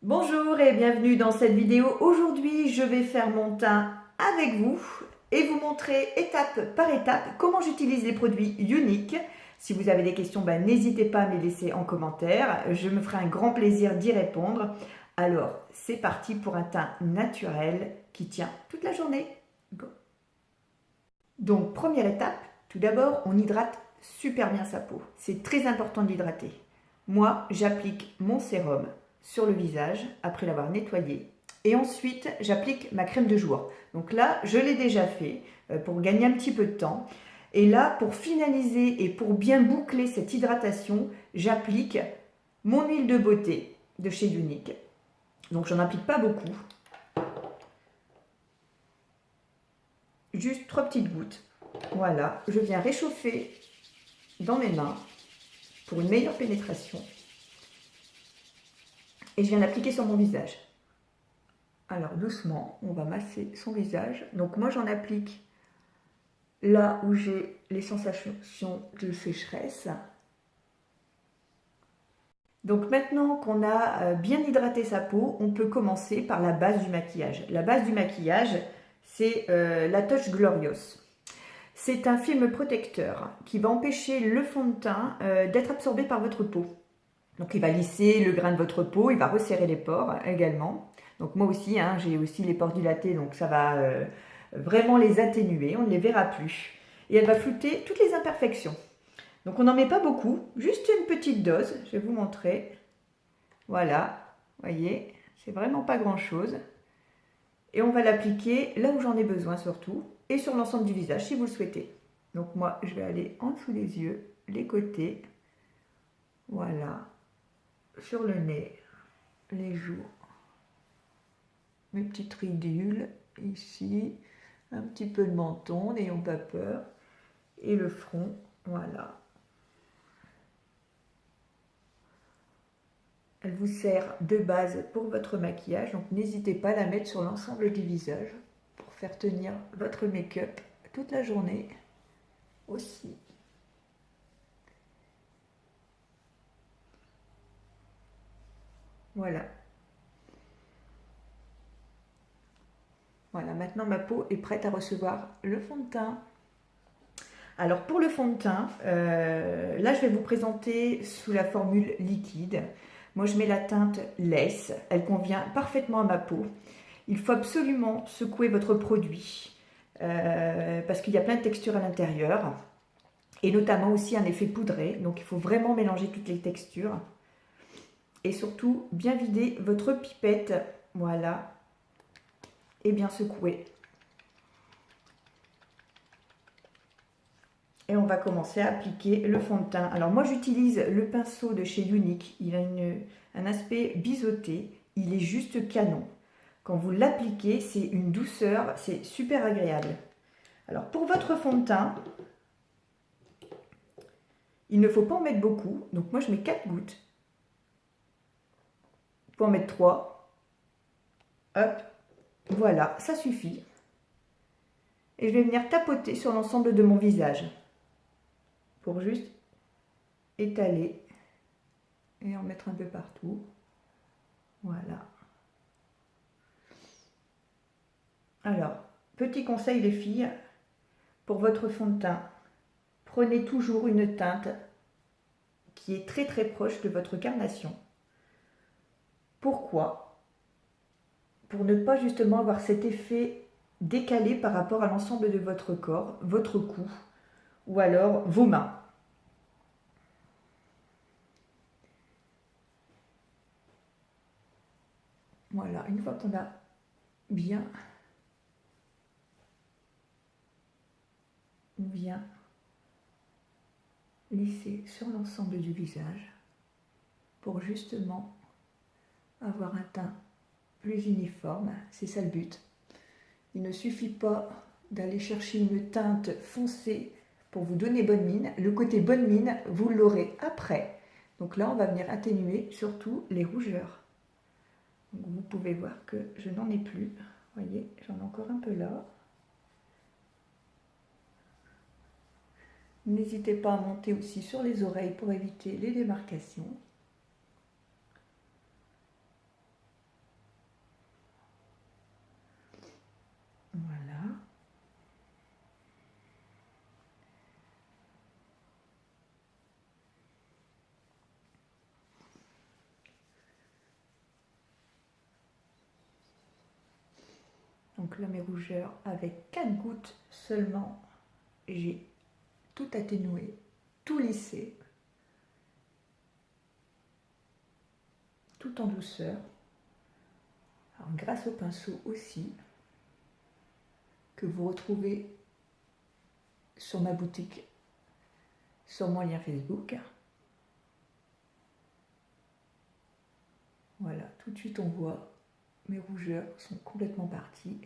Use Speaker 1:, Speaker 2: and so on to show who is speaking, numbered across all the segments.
Speaker 1: Bonjour et bienvenue dans cette vidéo. Aujourd'hui, je vais faire mon teint avec vous et vous montrer étape par étape comment j'utilise les produits Younique. Si vous avez des questions, n'hésitez pas à me les laisser en commentaire. Je me ferai un grand plaisir d'y répondre. Alors, c'est parti pour un teint naturel qui tient toute la journée. Go. Donc, première étape, tout d'abord, on hydrate super bien sa peau. C'est très important de l'hydrater. Moi, j'applique mon sérum sur le visage après l'avoir nettoyé. Et ensuite, j'applique ma crème de jour. Donc là, je l'ai déjà fait pour gagner un petit peu de temps. Et là, pour finaliser et pour bien boucler cette hydratation, j'applique mon huile de beauté de chez Younique. Donc, j'en applique pas beaucoup. Juste 3 petites gouttes. Voilà, je viens réchauffer dans mes mains pour une meilleure pénétration. Et je viens l'appliquer sur mon visage. Alors doucement, on va masser son visage. Donc moi j'en applique là où j'ai les sensations de sécheresse. Donc maintenant qu'on a bien hydraté sa peau, on peut commencer par la base du maquillage. La base du maquillage, c'est la Touch Glorious. C'est un film protecteur qui va empêcher le fond de teint d'être absorbé par votre peau. Donc il va lisser le grain de votre peau, il va resserrer les pores également. Donc moi aussi, j'ai aussi les pores dilatés, donc ça va vraiment les atténuer, on ne les verra plus. Et elle va flouter toutes les imperfections. Donc on n'en met pas beaucoup, juste une petite dose, je vais vous montrer. Voilà, voyez, c'est vraiment pas grand chose. Et on va l'appliquer là où j'en ai besoin surtout, et sur l'ensemble du visage si vous le souhaitez. Donc moi je vais aller en dessous des yeux, les côtés, voilà, sur le nez, les joues, mes petites ridules, ici, un petit peu de menton, n'ayons pas peur, et le front, voilà. Elle vous sert de base pour votre maquillage, donc n'hésitez pas à la mettre sur l'ensemble du visage pour faire tenir votre make-up toute la journée aussi. Voilà. Voilà, maintenant ma peau est prête à recevoir le fond de teint. Alors pour le fond de teint, là je vais vous présenter sous la formule liquide. Moi je mets la teinte Lace, elle convient parfaitement à ma peau. Il faut absolument secouer votre produit parce qu'il y a plein de textures à l'intérieur et notamment aussi un effet poudré. Donc il faut vraiment mélanger toutes les textures et surtout bien vider votre pipette, voilà, et bien secouer. Et on va commencer à appliquer le fond de teint. Alors moi j'utilise le pinceau de chez Younique. Il a un aspect biseauté. Il est juste canon. Quand vous l'appliquez, c'est une douceur, c'est super agréable. Alors pour votre fond de teint, il ne faut pas en mettre beaucoup. Donc moi je mets 4 gouttes. Vous pouvez en mettre 3. Hop, voilà, ça suffit. Et je vais venir tapoter sur l'ensemble de mon visage. Pour juste étaler et en mettre un peu partout. Voilà. Alors, petit conseil les filles, pour votre fond de teint, prenez toujours une teinte qui est très très proche de votre carnation. Pourquoi? Pour ne pas justement avoir cet effet décalé par rapport à l'ensemble de votre corps, votre cou ou alors vos mains. Voilà, une fois qu'on a bien lisser sur l'ensemble du visage pour justement avoir un teint plus uniforme, c'est ça le but. Il ne suffit pas d'aller chercher une teinte foncée pour vous donner bonne mine. Le côté bonne mine, vous l'aurez après. Donc là, on va venir atténuer surtout les rougeurs. Donc vous pouvez voir que je n'en ai plus. Vous voyez, j'en ai encore un peu là. N'hésitez pas à monter aussi sur les oreilles pour éviter les démarcations. Donc là, mes rougeurs, avec 4 gouttes seulement, j'ai tout atténué, tout lissé, tout en douceur. Alors, grâce au pinceau aussi, que vous retrouvez sur ma boutique, sur mon lien Facebook. Voilà, tout de suite on voit mes rougeurs sont complètement parties.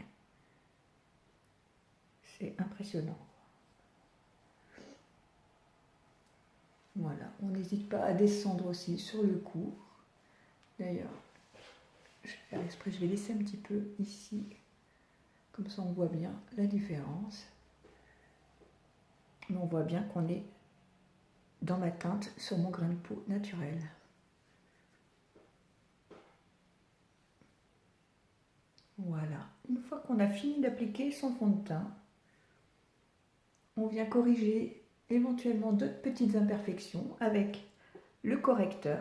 Speaker 1: C'est impressionnant. Voilà, on n'hésite pas à descendre aussi sur le cou. D'ailleurs, je vais faire exprès, je vais laisser un petit peu ici. Comme ça on voit bien la différence. Mais on voit bien qu'on est dans ma teinte sur mon grain de peau naturel. Voilà, une fois qu'on a fini d'appliquer son fond de teint, on vient corriger éventuellement d'autres petites imperfections avec le correcteur.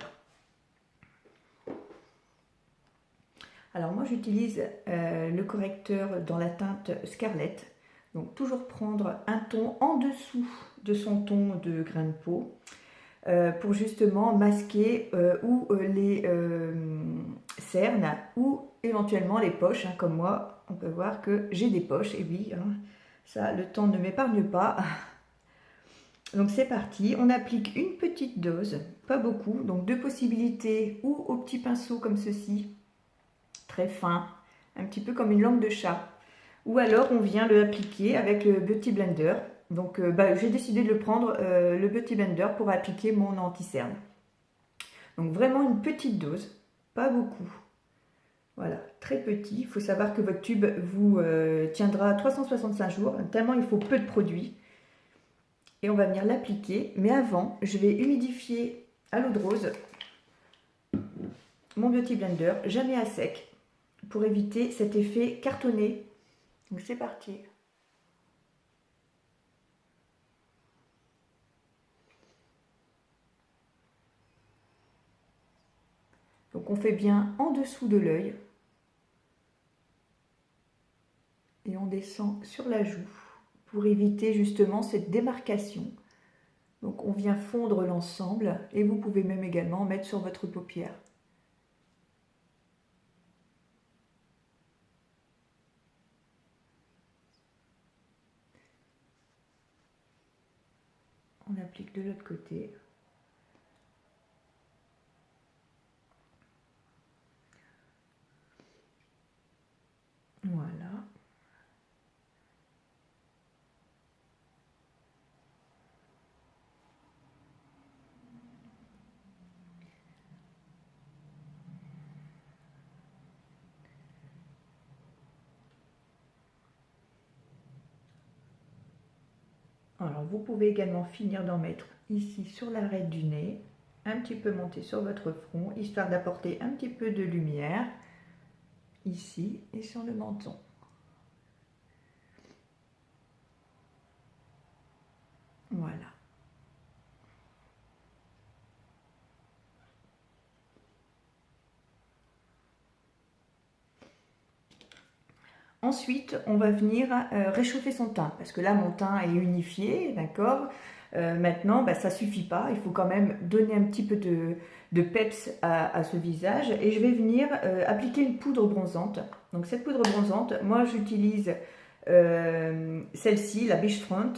Speaker 1: Alors moi j'utilise le correcteur dans la teinte Scarlett, donc toujours prendre un ton en dessous de son ton de grain de peau pour justement masquer ou les cernes ou éventuellement les poches, hein, comme moi on peut voir que j'ai des poches, et oui, hein, ça le temps ne m'épargne pas. Donc c'est parti, on applique une petite dose, pas beaucoup, donc 2 possibilités, ou au petit pinceau comme ceci, très fin, un petit peu comme une langue de chat, ou alors on vient le appliquer avec le Beauty Blender. Donc j'ai décidé de le prendre, le Beauty Blender, pour appliquer mon anti-cerne. Donc vraiment une petite dose, pas beaucoup. Voilà, très petit. Il faut savoir que votre tube vous tiendra 365 jours, tellement il faut peu de produits. Et on va venir l'appliquer. Mais avant, je vais humidifier à l'eau de rose mon Beauty Blender, jamais à sec, pour éviter cet effet cartonné. Donc c'est parti. Donc on fait bien en dessous de l'œil. Et on descend sur la joue pour éviter justement cette démarcation. Donc on vient fondre l'ensemble et vous pouvez même également mettre sur votre paupière. On applique de l'autre côté. Voilà. Alors vous pouvez également finir d'en mettre ici sur l'arête du nez, un petit peu monter sur votre front, histoire d'apporter un petit peu de lumière, ici et sur le menton. Voilà. Ensuite, on va venir réchauffer son teint, parce que là, mon teint est unifié, d'accord. Maintenant, ça ne suffit pas, il faut quand même donner un petit peu de peps à ce visage. Et je vais venir appliquer une poudre bronzante. Donc cette poudre bronzante, moi j'utilise celle-ci, la Beachfront,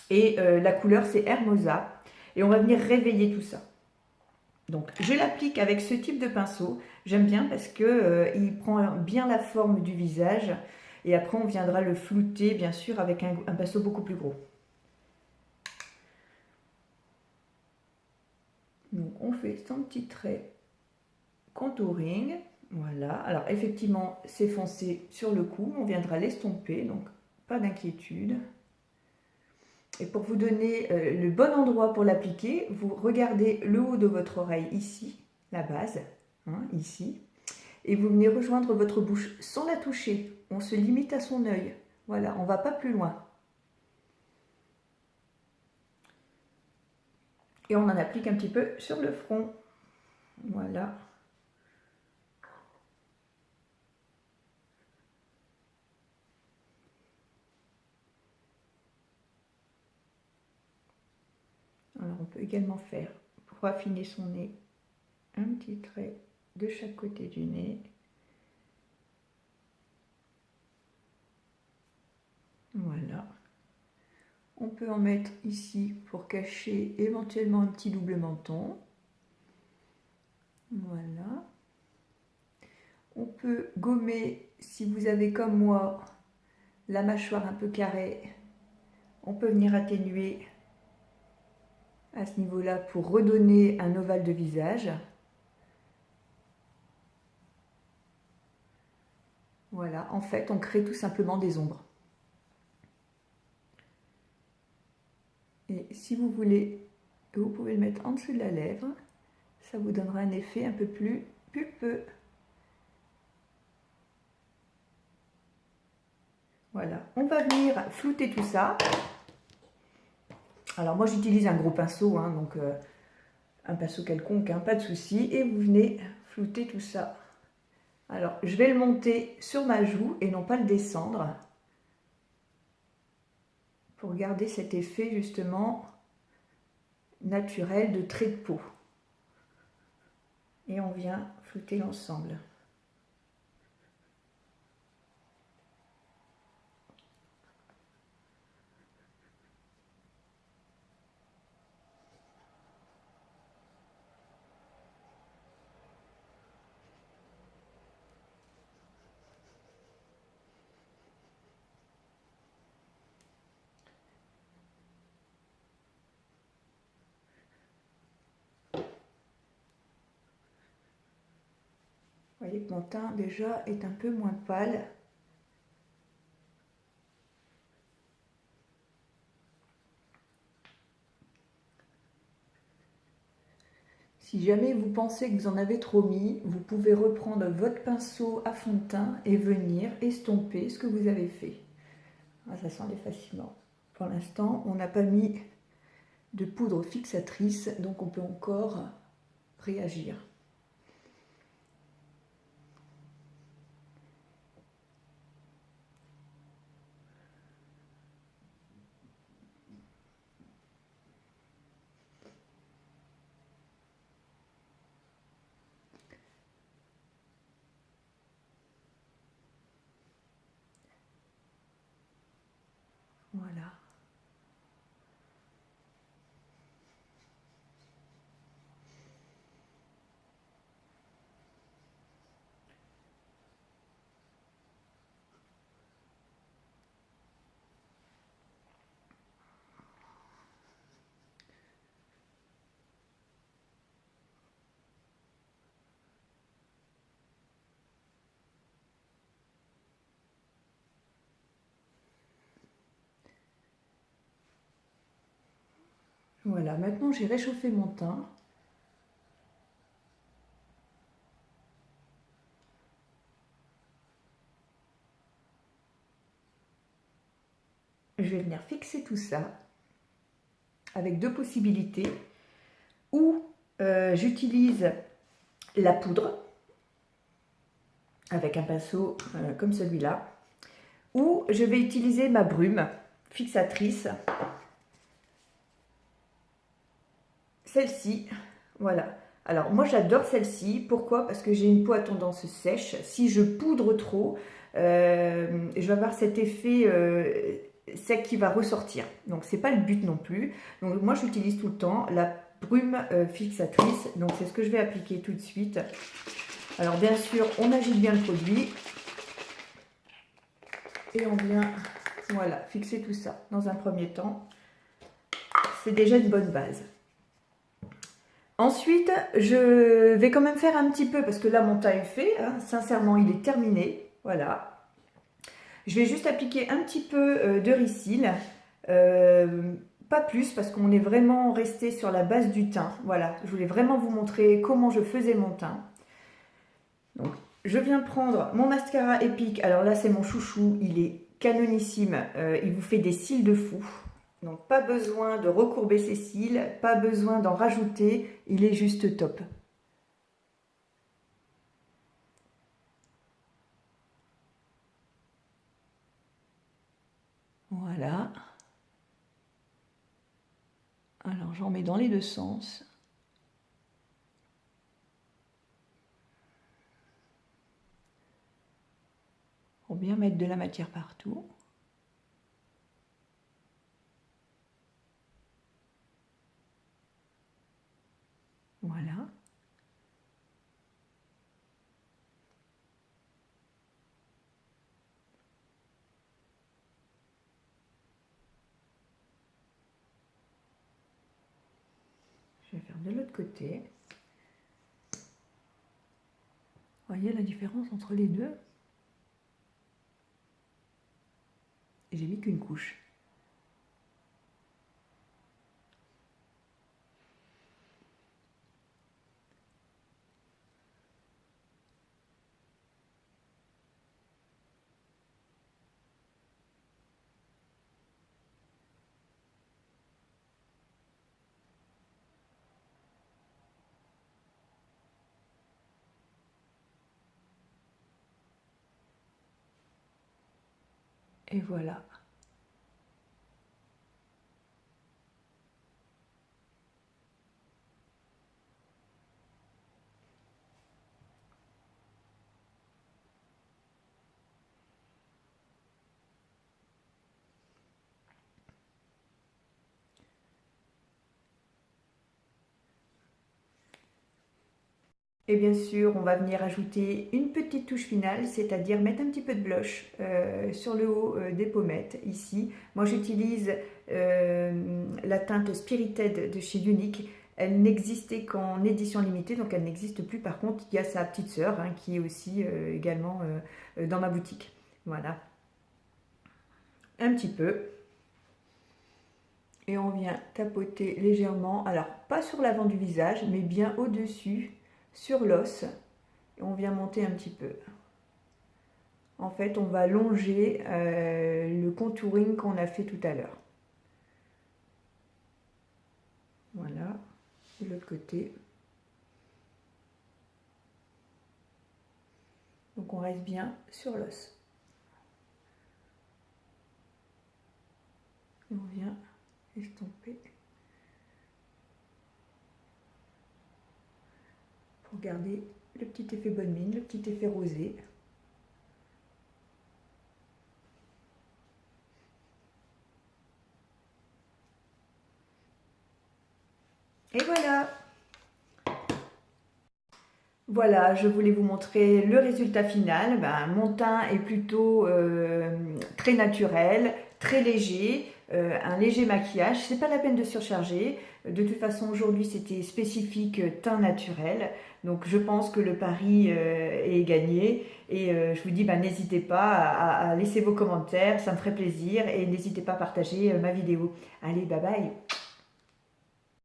Speaker 1: et la couleur c'est Hermosa. Et on va venir réveiller tout ça. Donc je l'applique avec ce type de pinceau, j'aime bien parce que il prend bien la forme du visage et après on viendra le flouter bien sûr avec un pinceau beaucoup plus gros. Donc on fait son petit trait contouring, voilà. Alors effectivement c'est foncé sur le cou, on viendra l'estomper, donc pas d'inquiétude. Et pour vous donner le bon endroit pour l'appliquer, vous regardez le haut de votre oreille ici, la base, hein, ici, et vous venez rejoindre votre bouche sans la toucher. On se limite à son œil. Voilà, on ne va pas plus loin. Et on en applique un petit peu sur le front. Voilà. peut également faire, pour affiner son nez, un petit trait de chaque côté du nez. Voilà. On peut en mettre ici pour cacher éventuellement un petit double menton. Voilà. On peut gommer, si vous avez comme moi la mâchoire un peu carrée, on peut venir atténuer à ce niveau-là pour redonner un ovale de visage. Voilà, en fait, on crée tout simplement des ombres. Et si vous voulez, vous pouvez le mettre en dessous de la lèvre. Ça vous donnera un effet un peu plus pulpeux. Voilà, on va venir flouter tout ça. Alors moi j'utilise un gros pinceau, hein, donc un pinceau quelconque, hein, pas de souci. Et vous venez flouter tout ça. Alors je vais le monter sur ma joue et non pas le descendre. Pour garder cet effet justement naturel de trait de peau. Et on vient flouter l'ensemble. Vous voyez que mon teint déjà est un peu moins pâle. Si jamais vous pensez que vous en avez trop mis, vous pouvez reprendre votre pinceau à fond de teint et venir estomper ce que vous avez fait. Ah, ça s'enlève facilement. Pour l'instant, on n'a pas mis de poudre fixatrice, donc on peut encore réagir. Voilà. Voilà, maintenant j'ai réchauffé mon teint. Je vais venir fixer tout ça avec deux possibilités. Ou j'utilise la poudre avec un pinceau comme celui-là. Ou je vais utiliser ma brume fixatrice. Celle-ci, voilà. Alors moi j'adore celle-ci, pourquoi? Parce que j'ai une peau à tendance sèche. Si je poudre trop, je vais avoir cet effet sec qui va ressortir. Donc c'est pas le but non plus. Donc moi j'utilise tout le temps la brume fixatrice. Donc c'est ce que je vais appliquer tout de suite. Alors bien sûr on agite bien le produit. Et on vient, voilà, fixer tout ça dans un premier temps. C'est déjà une bonne base. Ensuite, je vais quand même faire un petit peu, parce que là, mon teint est fait. Hein, sincèrement, il est terminé. Voilà. Je vais juste appliquer un petit peu de ricil. Pas plus, parce qu'on est vraiment resté sur la base du teint. Voilà, je voulais vraiment vous montrer comment je faisais mon teint. Donc, je viens prendre mon mascara Epic. Alors là, c'est mon chouchou. Il est canonissime. Il vous fait des cils de fou. Donc pas besoin de recourber ses cils, pas besoin d'en rajouter, il est juste top. Voilà. Alors j'en mets dans les deux sens. Pour bien mettre de la matière partout. Voilà. Je vais faire de l'autre côté. Voyez la différence entre les deux? J'ai mis qu'une couche. Et voilà. Et bien sûr, on va venir ajouter une petite touche finale, c'est-à-dire mettre un petit peu de blush sur le haut des pommettes, ici. Moi, j'utilise la teinte Spirited de chez Unique. Elle n'existait qu'en édition limitée, donc elle n'existe plus. Par contre, il y a sa petite sœur qui est aussi également dans ma boutique. Voilà. Un petit peu. Et on vient tapoter légèrement, alors pas sur l'avant du visage, mais bien au-dessus, sur l'os. Et on vient monter un petit peu. En fait, on va longer le contouring qu'on a fait tout à l'heure. Voilà, de l'autre côté. Donc on reste bien sur l'os. Et on vient estomper pour garder le petit effet bonne mine, le petit effet rosé. Et voilà! Voilà, je voulais vous montrer le résultat final. Mon teint est plutôt très naturel, très léger, un léger maquillage. C'est pas la peine de surcharger. De toute façon, aujourd'hui, c'était spécifique teint naturel. Donc, je pense que le pari est gagné. Et je vous dis, n'hésitez pas à laisser vos commentaires, ça me ferait plaisir. Et n'hésitez pas à partager ma vidéo. Allez, bye bye!